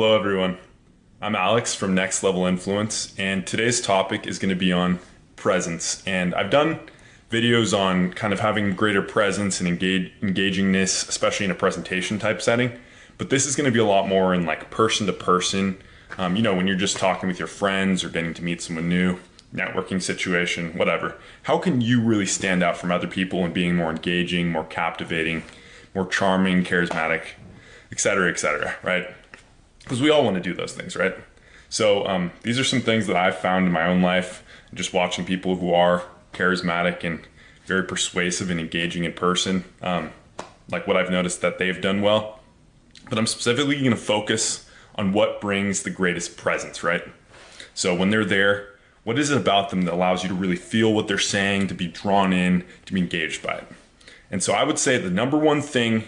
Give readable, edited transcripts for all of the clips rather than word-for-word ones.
Hello everyone, I'm Alex from Next Level Influence, and today's topic is going to be on presence. And I've done videos on kind of having greater presence and engagingness, especially in a presentation type setting. But this is going to be a lot more in like person to person, when you're just talking with your friends or getting to meet someone new, networking situation, whatever. How can you really stand out from other people and being more engaging, more captivating, more charming, charismatic, et cetera, right? Because we all want to do those things, right? So these are some things that I've found in my own life, just watching people who are charismatic and very persuasive and engaging in person, like what I've noticed that they've done well. But I'm specifically going to focus on what brings the greatest presence, right? So when they're there, what is it about them that allows you to really feel what they're saying, to be drawn in, to be engaged by it? And so I would say the number one thing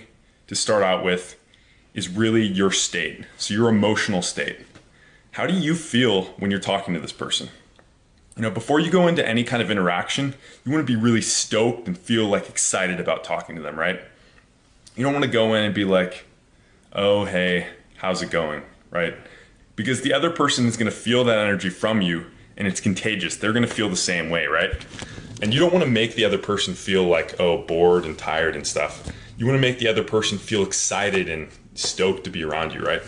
to start out with is really your state. So your emotional state. How do you feel when you're talking to this person? Before you go into any kind of interaction, you want to be really stoked and feel like excited about talking to them, right? You don't want to go in and be like, oh, hey, how's it going, right? Because the other person is going to feel that energy from you and it's contagious. They're going to feel the same way, right? And you don't want to make the other person feel like, oh, bored and tired and stuff. You want to make the other person feel excited and stoked to be around you, right?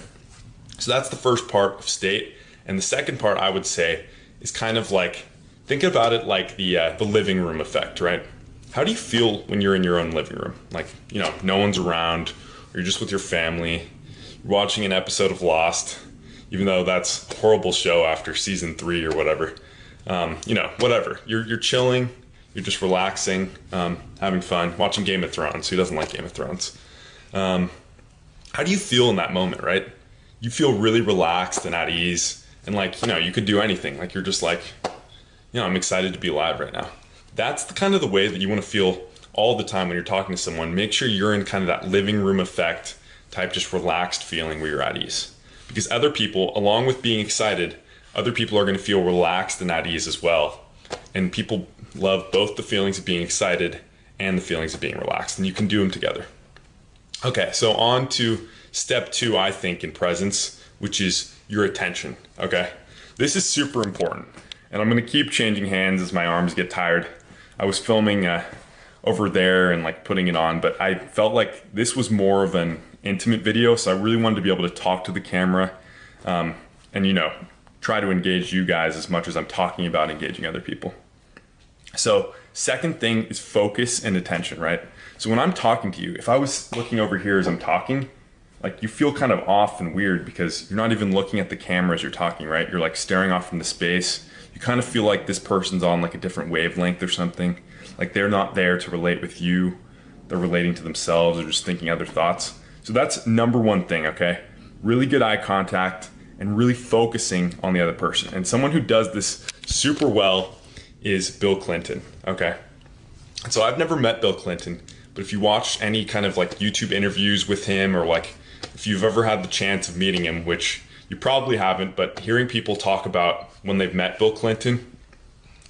So that's the first part of state. And the second part, I would say, is kind of like, think about it like the living room effect, right? How do you feel when you're in your own living room? Like, no one's around, or you're just with your family, you're watching an episode of Lost, even though that's a horrible show after season 3 or whatever. Whatever. You're chilling, you're just relaxing, having fun, watching Game of Thrones. Who doesn't like Game of Thrones? How do you feel in that moment, right? You feel really relaxed and at ease, and you could do anything. Like you're just like, I'm excited to be alive right now. That's the kind of the way that you want to feel all the time when you're talking to someone. Make sure you're in kind of that living room effect type, just relaxed feeling where you're at ease. Because other people, along with being excited, other people are going to feel relaxed and at ease as well. And people love both the feelings of being excited and the feelings of being relaxed, and you can do them together. Okay, so on to step 2, I think, in presence, which is your attention, okay? This is super important, and I'm gonna keep changing hands as my arms get tired. I was filming over there and putting it on, but I felt like this was more of an intimate video, so I really wanted to be able to talk to the camera and try to engage you guys as much as I'm talking about engaging other people. So second thing is focus and attention, right? So when I'm talking to you, if I was looking over here as I'm talking, you feel kind of off and weird because you're not even looking at the camera as you're talking, right? You're staring off from the space. You kind of feel like this person's on a different wavelength or something. Like they're not there to relate with you. They're relating to themselves or just thinking other thoughts. So that's number one thing, okay? Really good eye contact and really focusing on the other person. And someone who does this super well is Bill Clinton, okay? So I've never met Bill Clinton, but if you watch any kind of YouTube interviews with him, or if you've ever had the chance of meeting him, which you probably haven't, but hearing people talk about when they've met Bill Clinton,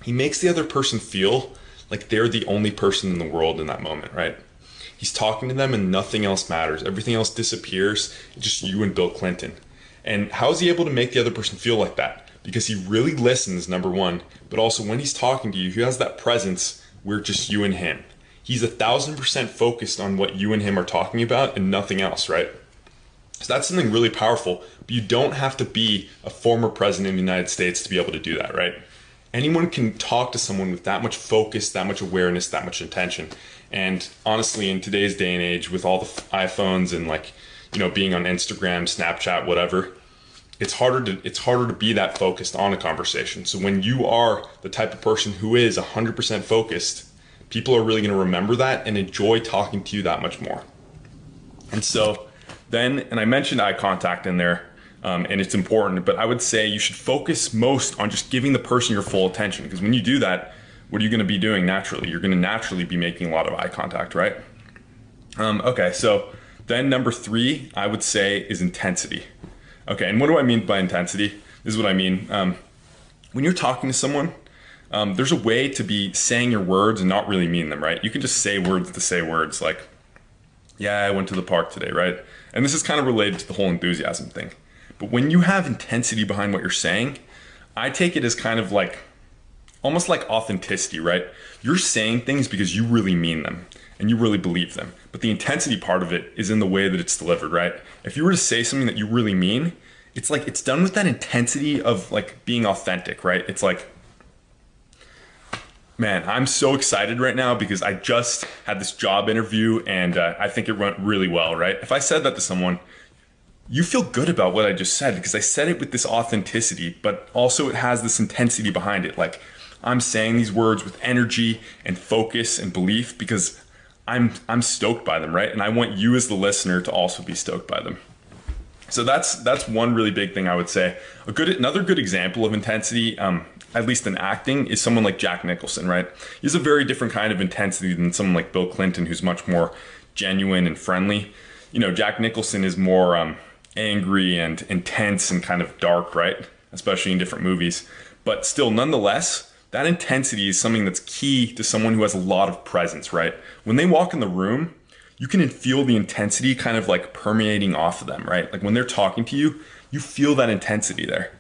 he makes the other person feel like they're the only person in the world in that moment, right? He's talking to them and nothing else matters. Everything else disappears. It's just you and Bill Clinton. And how is he able to make the other person feel like that? Because he really listens, number one, but also when he's talking to you, he has that presence where it's just you and him. He's 1,000% focused on what you and him are talking about and nothing else, right? So that's something really powerful, but you don't have to be a former president of the United States to be able to do that, right? Anyone can talk to someone with that much focus, that much awareness, that much intention. And honestly, in today's day and age, with all the iPhones and being on Instagram, Snapchat, whatever, it's harder to be that focused on a conversation. So when you are the type of person who is 100% focused, people are really going to remember that and enjoy talking to you that much more. And so then, and I mentioned eye contact in there, and it's important, but I would say you should focus most on just giving the person your full attention, because when you do that, what are you going to be doing naturally? You're going to naturally be making a lot of eye contact, right? Okay, so then number 3, I would say, is intensity. Okay, and what do I mean by intensity? This is what I mean. When you're talking to someone, there's a way to be saying your words and not really mean them, right? You can just say words to say words, like, yeah, I went to the park today, right? And this is kind of related to the whole enthusiasm thing. But when you have intensity behind what you're saying, I take it as kind of like almost like authenticity, right? You're saying things because you really mean them and you really believe them. But the intensity part of it is in the way that it's delivered, right? If you were to say something that you really mean, it's like it's done with that intensity of like being authentic, right? It's like, man, I'm so excited right now because I just had this job interview and I think it went really well, right? If I said that to someone, you feel good about what I just said because I said it with this authenticity, but also it has this intensity behind it. Like I'm saying these words with energy and focus and belief because I'm stoked by them, right? And I want you as the listener to also be stoked by them. So that's one really big thing I would say. Another good example of intensity, at least in acting, is someone like Jack Nicholson, right? He's a very different kind of intensity than someone like Bill Clinton, who's much more genuine and friendly. You know, Jack Nicholson is more angry and intense and kind of dark, right? Especially in different movies. But still, nonetheless, that intensity is something that's key to someone who has a lot of presence, right? When they walk in the room, you can feel the intensity kind of like permeating off of them, right? Like when they're talking to you, you feel that intensity there.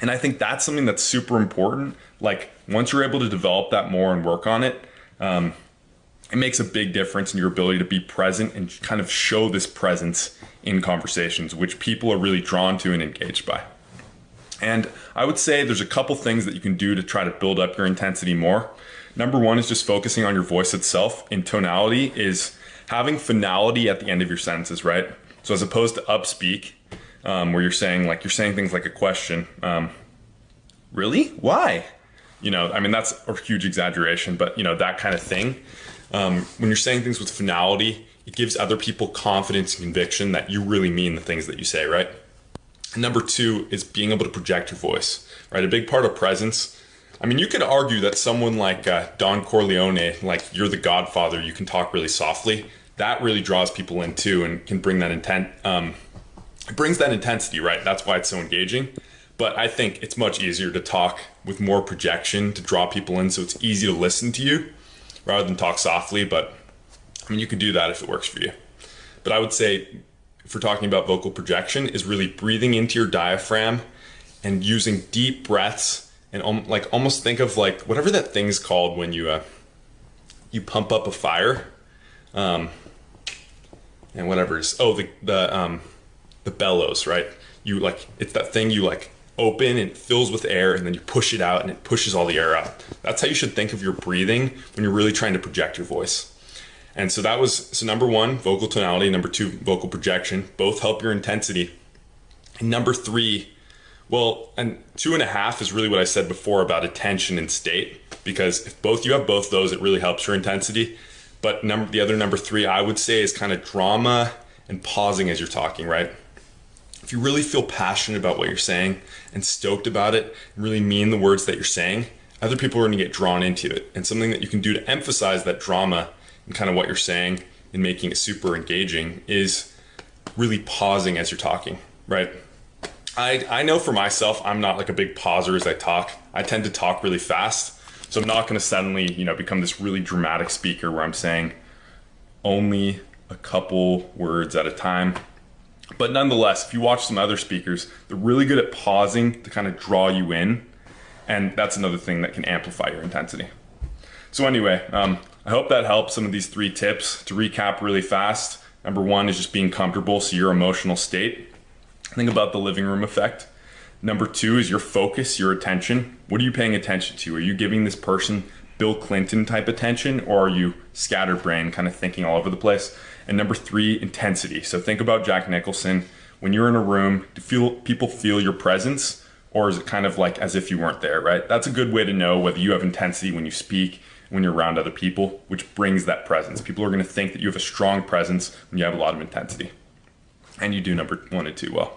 And I think that's something that's super important. Like once you're able to develop that more and work on it, it makes a big difference in your ability to be present and kind of show this presence in conversations, which people are really drawn to and engaged by. And I would say there's a couple things that you can do to try to build up your intensity more. Number one is just focusing on your voice itself. In tonality is having finality at the end of your sentences, right? So as opposed to upspeak, where you're saying things like a question. Really? Why? You know, I mean, that's a huge exaggeration, but you know, that kind of thing. When you're saying things with finality, it gives other people confidence and conviction that you really mean the things that you say, right? And number two is being able to project your voice, right? A big part of presence. I mean, you could argue that someone like Don Corleone, like you're the Godfather, you can talk really softly. That really draws people in too and can bring that intent. It brings that intensity, right? That's why it's so engaging. But I think it's much easier to talk with more projection to draw people in so it's easy to listen to you rather than talk softly. But I mean, you could do that if it works for you. But I would say, if we're talking about vocal projection, is really breathing into your diaphragm and using deep breaths and like almost think of like whatever that thing's called when you pump up a fire, and whatever it is. Oh, the bellows, right? You like, it's that thing you like open and it fills with air and then you push it out and it pushes all the air out. That's how you should think of your breathing when you're really trying to project your voice. And so number one, vocal tonality. Number two, vocal projection. Both help your intensity. And number three, well, and 2.5 is really what I said before about attention and state, because if you have both those, it really helps your intensity. But the other number three, I would say, is kind of drama and pausing as you're talking, right? If you really feel passionate about what you're saying and stoked about it, and really mean the words that you're saying, other people are going to get drawn into it. And something that you can do to emphasize that drama and kind of what you're saying and making it super engaging is really pausing as you're talking, right? I know for myself, I'm not like a big pauser as I talk. I tend to talk really fast. So I'm not going to suddenly, become this really dramatic speaker where I'm saying only a couple words at a time. But nonetheless, if you watch some other speakers, they're really good at pausing to kind of draw you in. And that's another thing that can amplify your intensity. So anyway, I hope that helps. Some of these 3 tips. To recap really fast, number 1 is just being comfortable, so your emotional state. Think about the living room effect. Number 2 is your focus, your attention. What are you paying attention to? Are you giving this person Bill Clinton type attention, or are you scatterbrained, kind of thinking all over the place? And number 3, intensity. So think about Jack Nicholson. When you're in a room, do people feel your presence, or is it kind of like as if you weren't there, right? That's a good way to know whether you have intensity when you speak, when you're around other people, which brings that presence. People are going to think that you have a strong presence when you have a lot of intensity. And you do number 1 and 2 well.